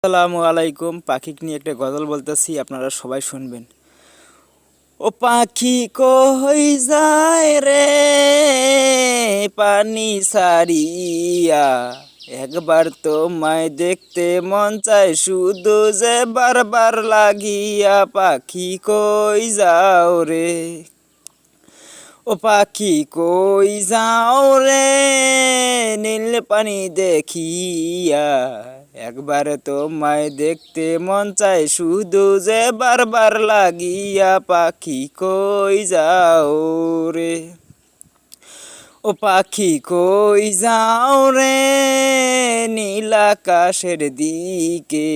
আসসালামু আলাইকুম। পাখিকে নিয়ে একটা গজল বলতেছি, আপনারা সবাই শুনবেন। ও পাখি কই যায় রে পানি সারিয়া, একবার তোমায় দেখতে মন চায় শুধু যে বারবার লাগিয়া। পাখি কই যাও রে, ও পাখি কই যাও রে নীল পানি দেখিয়া, একবার তোমায় দেখতে মন চায় শুধু যে বারবার লাগিয়া। পাখি কই যাও রে, ও পাখি কই যাও রে নীল আকাশের দিকে,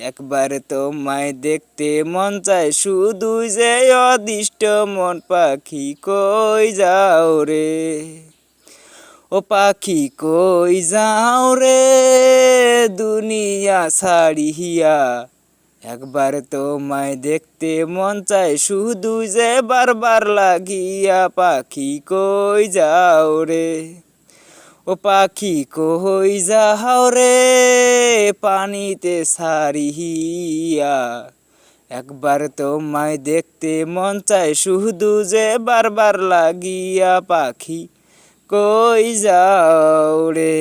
একবার তোমায় দেখতে মন চায় শুধু যে অদিষ্ট মন। পাখি কই যাও রে, ও পাখি কই যাও রে দুনিয়া ছাড়িয়া, একবার তোমায় দেখতে মন চায় শুধু যে বারবার লাগিয়া। পাখি কই যাও রে, ও পাখি কই যাও রে পানিতে সারিয়া, একবার তোমায় দেখতে মন চায় শুধু যে বারবার লাগিয়া। পাখি কই যাও রে,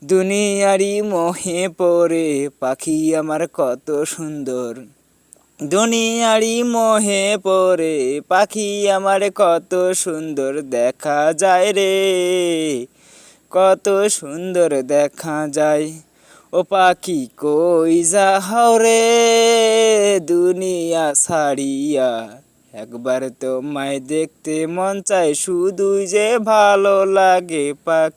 দুনিয়ারি মোহে পড়ে পাখি আমার কত সুন্দর, দুনিয়ারি মোহে পড়ে পাখি আমার কত সুন্দর দেখা যায় রে, কত সুন্দর দেখা যায়। ও পাখি কই যাও রে দুনিয়া ছাড়িয়া, একবার তোমায় দেখতে মন চায় শুধু যে ভালো লাগে। পাখি